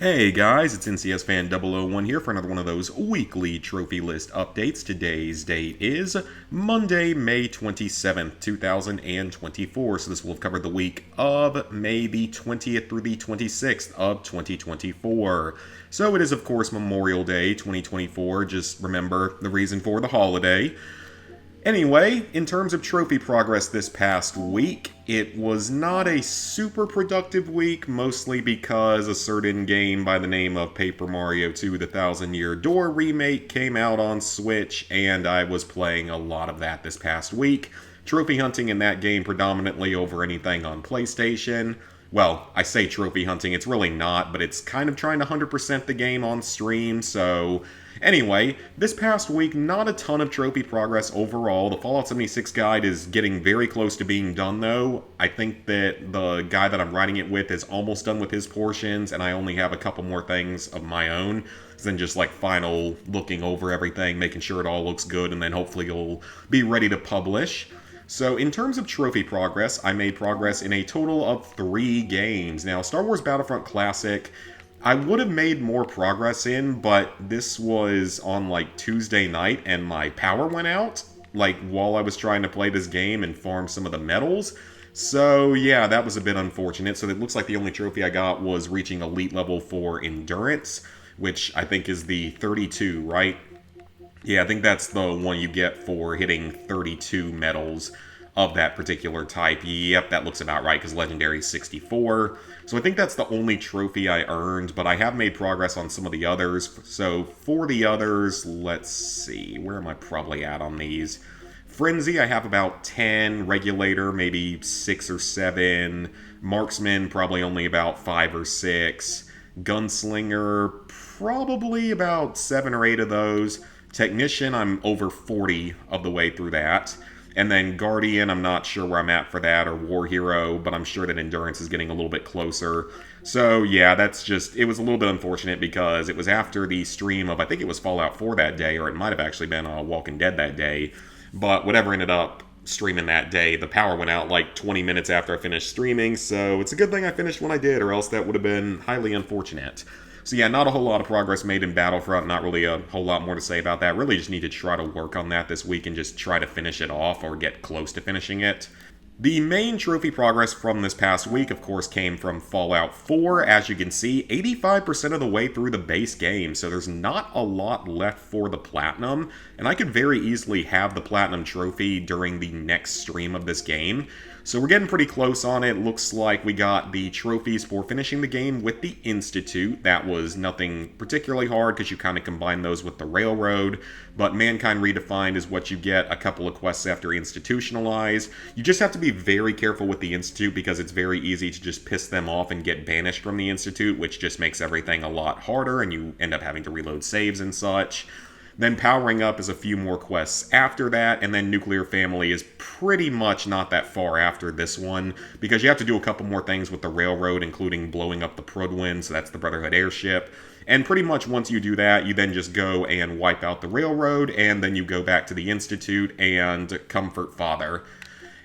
Hey guys, it's NCS Fan 001 here for another one of those weekly trophy list updates. Today's date is Monday, May 27th, 2024. So this will have covered the week of May the 20th through the 26th of 2024. So it is, of course, Memorial Day 2024. Just remember the reason for the holiday. Anyway, in terms of trophy progress this past week, it was not a super productive week, mostly because a certain game by the name of Paper Mario 2 The Thousand Year Door Remake came out on Switch, and I was playing a lot of that this past week. Trophy hunting in that game predominantly over anything on PlayStation. Well, I say trophy hunting, it's really not, but it's kind of trying to 100% the game on stream, so... Anyway, this past week, not a ton of trophy progress overall. The Fallout 76 guide is getting very close to being done, though. I think that the guy that I'm writing it with is almost done with his portions, and I only have a couple more things of my own than just like final looking over everything, making sure it all looks good, and then hopefully it'll be ready to publish. So in terms of trophy progress, I made progress in a total of 3 games. Now, Star Wars Battlefront Classic, I would have made more progress in, but this was on like Tuesday night and my power went out, like while I was trying to play this game and farm some of the medals. So yeah, that was a bit unfortunate. So it looks like the only trophy I got was reaching elite level for endurance, which I think is the 32, right? Yeah, I think that's the one you get for hitting 32 medals of that particular type. Yep, that looks about right, because Legendary is 64. So I think that's the only trophy I earned, but I have made progress on some of the others. So for the others, let's see, where am I probably at on these? Frenzy, I have about 10. Regulator, maybe 6 or 7. Marksman, probably only about 5 or 6. Gunslinger, probably about 7 or 8 of those. Technician, I'm over 40 of the way through that. And then Guardian, I'm not sure where I'm at for that, or War Hero, but I'm sure that Endurance is getting a little bit closer. So yeah, that's just, it was a little bit unfortunate because it was after the stream of, I think it was Fallout 4 that day, or it might have actually been Walking Dead that day. But whatever ended up streaming that day, the power went out like 20 minutes after I finished streaming, so it's a good thing I finished when I did, or else that would have been highly unfortunate. So yeah, not a whole lot of progress made in Battlefront, not really a whole lot more to say about that. Really just need to try to work on that this week and just try to finish it off or get close to finishing it. The main trophy progress from this past week, of course, came from Fallout 4. As you can see, 85% of the way through the base game, so there's not a lot left for the Platinum, and I could very easily have the Platinum trophy during the next stream of this game. So we're getting pretty close on it. Looks like we got the trophies for finishing the game with the Institute. That was nothing particularly hard because you kind of combine those with the Railroad. But Mankind Redefined is what you get a couple of quests after Institutionalize. You just have to be very careful with the Institute because it's very easy to just piss them off and get banished from the Institute, which just makes everything a lot harder and you end up having to reload saves and such. Then Powering Up is a few more quests after that, and then Nuclear Family is pretty much not that far after this one, because you have to do a couple more things with the Railroad, including blowing up the Prudwin, so that's the Brotherhood airship. And pretty much once you do that, you then just go and wipe out the Railroad, and then you go back to the Institute and comfort Father.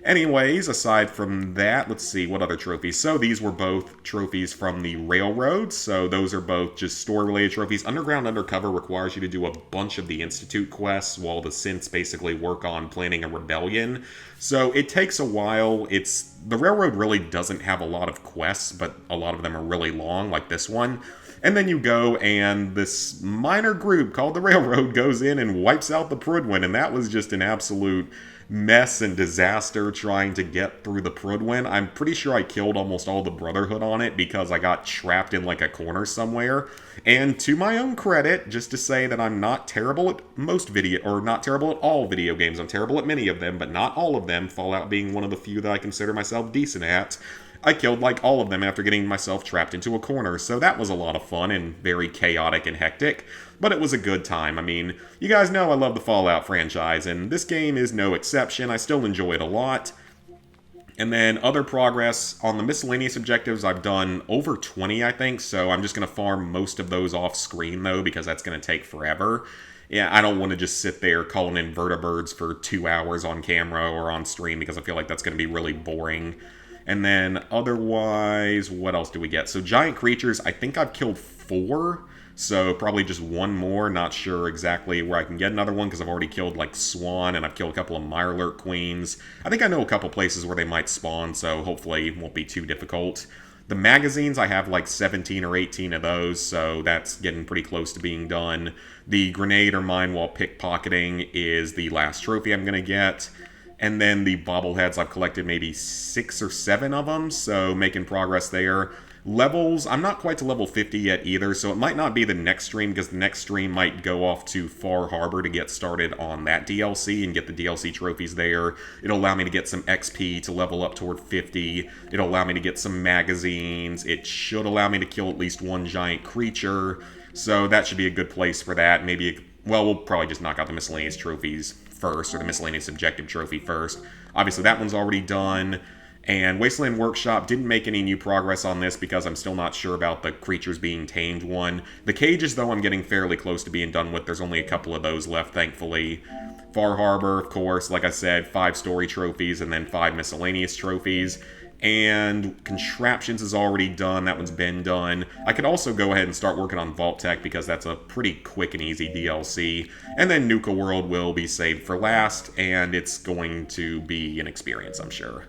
Anyways, aside from that, let's see, what other trophies? So these were both trophies from the Railroad, so those are both just story-related trophies. Underground Undercover requires you to do a bunch of the Institute quests, while the Synths basically work on planning a rebellion. So it takes a while. The Railroad really doesn't have a lot of quests, but a lot of them are really long, like this one. And then you go, and this minor group called the Railroad goes in and wipes out the Prudwin, and that was just an absolute mess and disaster trying to get through the Prudwin. I'm pretty sure I killed almost all the Brotherhood on it because I got trapped in like a corner somewhere. And to my own credit, just to say that I'm not terrible at not terrible at all video games. I'm terrible at many of them, but not all of them, Fallout being one of the few that I consider myself decent at. I killed like all of them after getting myself trapped into a corner, so that was a lot of fun and very chaotic and hectic, but it was a good time. I mean, you guys know I love the Fallout franchise, and this game is no exception. I still enjoy it a lot. And then other progress on the miscellaneous objectives, I've done over 20, I think, so I'm just going to farm most of those off screen, though, because that's going to take forever. Yeah, I don't want to just sit there calling in vertibirds for 2 hours on camera or on stream, because I feel like that's going to be really boring. And then otherwise, what else do we get? So giant creatures, I think I've killed 4. So probably just one more. Not sure exactly where I can get another one because I've already killed like Swan and I've killed a couple of Mirelurk Queens. I think I know a couple places where they might spawn, so hopefully it won't be too difficult. The magazines, I have like 17 or 18 of those, so that's getting pretty close to being done. The grenade or mine while pickpocketing is the last trophy I'm going to get. And then the bobbleheads, I've collected maybe 6 or 7 of them, so making progress there. Levels, I'm not quite to level 50 yet either, so it might not be the next stream, because the next stream might go off to Far Harbor to get started on that DLC and get the DLC trophies there. It'll allow me to get some XP to level up toward 50. It'll allow me to get some magazines. It should allow me to kill at least one giant creature, so that should be a good place for that. Maybe, well, we'll probably just knock out the miscellaneous trophies first, or the miscellaneous objective trophy first. Obviously, that one's already done. And Wasteland Workshop didn't make any new progress on this because I'm still not sure about the creatures being tamed one. The cages, though, I'm getting fairly close to being done with. There's only a couple of those left, thankfully. Far Harbor, of course, like I said, 5 story trophies and then 5 miscellaneous trophies. And Contraptions is already done. That one's been done. I could also go ahead and start working on Vault Tech because that's a pretty quick and easy DLC. And then Nuka World will be saved for last, and it's going to be an experience, I'm sure.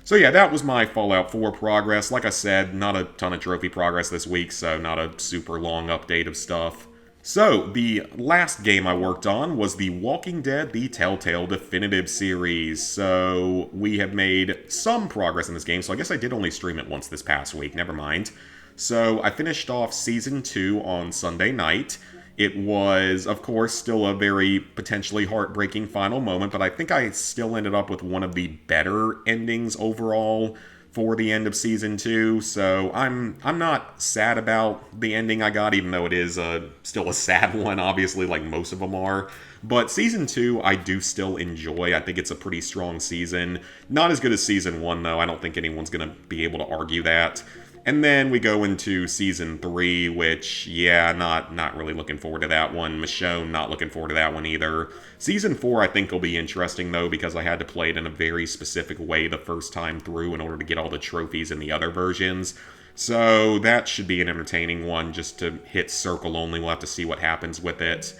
So yeah, that was my Fallout 4 progress. Like I said, not a ton of trophy progress this week, so not a super long update of stuff. So, the last game I worked on was The Walking Dead The Telltale Definitive Series. So, we have made some progress in this game, so I guess I did only stream it once this past week, never mind. So, I finished off Season 2 on Sunday night. It was, of course, still a very potentially heartbreaking final moment, but I think I still ended up with one of the better endings overall for the end of Season 2, so I'm not sad about the ending I got, even though it is still a sad one, obviously, like most of them are. But Season 2, I do still enjoy. I think it's a pretty strong season. Not as good as Season 1, though. I don't think anyone's going to be able to argue that. And then we go into Season 3, which, yeah, not really looking forward to that one. Michonne, not looking forward to that one either. Season 4, I think, will be interesting, though, because I had to play it in a very specific way the first time through in order to get all the trophies in the other versions. So that should be an entertaining one, just to hit circle only. We'll have to see what happens with it.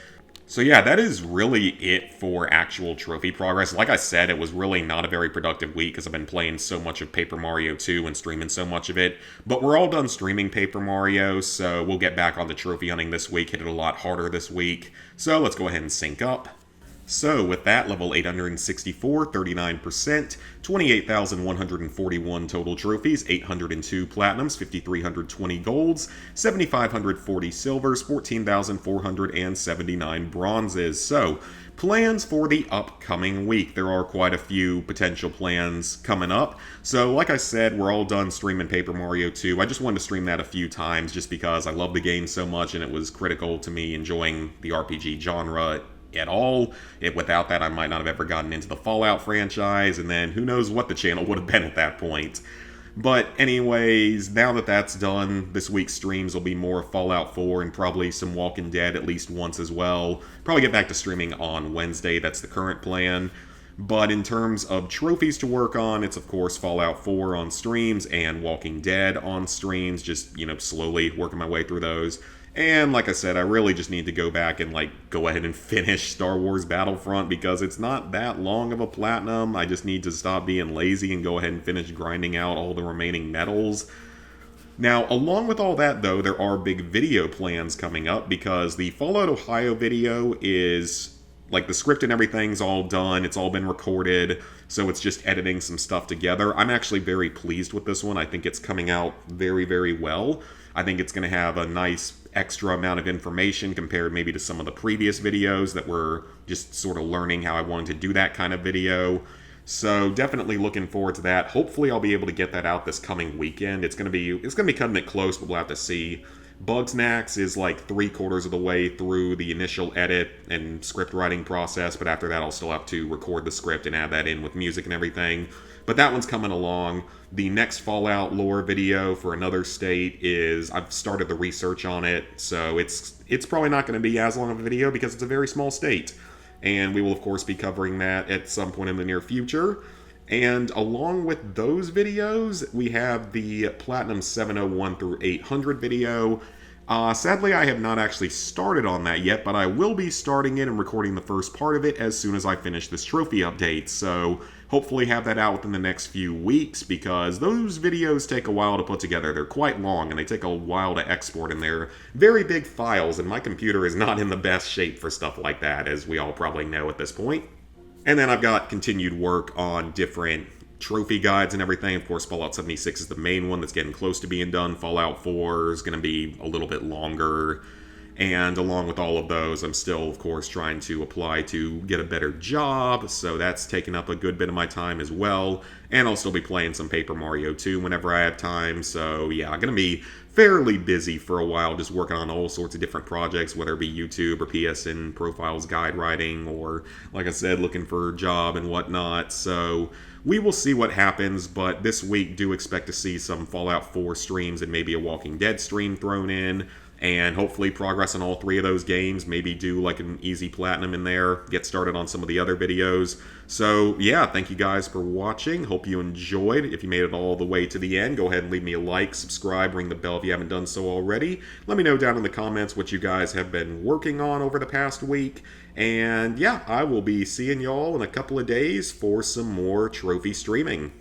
So yeah, that is really it for actual trophy progress. Like I said, it was really not a very productive week because I've been playing so much of Paper Mario 2 and streaming so much of it. But we're all done streaming Paper Mario, so we'll get back on the trophy hunting this week, hit it a lot harder this week. So let's go ahead and sync up. So with that, level 864, 39%, 28,141 total trophies, 802 platinums, 5,320 golds, 7,540 silvers, 14,479 bronzes. So, plans for the upcoming week. There are quite a few potential plans coming up. So, like I said, we're all done streaming Paper Mario 2. I just wanted to stream that a few times just because I love the game so much and it was critical to me enjoying the RPG genre at all. Without that, I might not have ever gotten into the Fallout franchise, and then who knows what the channel would have been at that point. But anyways, now that that's done, this week's streams will be more Fallout 4 and probably some Walking Dead at least once as well. Probably get back to streaming on Wednesday, that's the current plan. But in terms of trophies to work on, it's of course Fallout 4 on streams and Walking Dead on streams, just, slowly working my way through those. And like I said, I really just need to go back and go ahead and finish Star Wars Battlefront because it's not that long of a platinum. I just need to stop being lazy and go ahead and finish grinding out all the remaining medals. Now, along with all that, though, there are big video plans coming up because the Fallout Ohio video is, the script and everything's all done. It's all been recorded, so it's just editing some stuff together. I'm actually very pleased with this one. I think it's coming out very, very well. I think it's going to have a nice extra amount of information compared maybe to some of the previous videos that were just sort of learning how I wanted to do that kind of video. So definitely looking forward to that. Hopefully I'll be able to get that out this coming weekend. It's gonna be cutting it close, but we'll have to see. Bugsnax is 3/4 of the way through the initial edit and script writing process, but after that I'll still have to record the script and add that in with music and everything. But that one's coming along. The next Fallout lore video for another state is, I've started the research on it, so it's probably not going to be as long of a video because it's a very small state. And we will, of course, be covering that at some point in the near future. And along with those videos, we have the Platinum 701 through 800 video. Sadly, I have not actually started on that yet, but I will be starting it and recording the first part of it as soon as I finish this trophy update. So hopefully have that out within the next few weeks, because those videos take a while to put together. They're quite long and they take a while to export, and they're very big files, and my computer is not in the best shape for stuff like that, as we all probably know at this point. And then I've got continued work on different trophy guides and everything. Of course, Fallout 76 is the main one that's getting close to being done. Fallout 4 is going to be a little bit longer. And along with all of those, I'm still, of course, trying to apply to get a better job. So that's taking up a good bit of my time as well. And I'll still be playing some Paper Mario 2 whenever I have time. So yeah, I'm going to be fairly busy for a while, just working on all sorts of different projects, whether it be YouTube or PSN profiles, guide writing, or, like I said, looking for a job and whatnot. So we will see what happens, but this week do expect to see some Fallout 4 streams and maybe a Walking Dead stream thrown in, and hopefully progress on all three of those games, maybe do like an easy platinum in there, get started on some of the other videos. So yeah, thank you guys for watching. Hope you enjoyed. If you made it all the way to the end, go ahead and leave me a like, subscribe, ring the bell if you haven't done so already. Let me know down in the comments what you guys have been working on over the past week. And yeah, I will be seeing y'all in a couple of days for some more trophy streaming.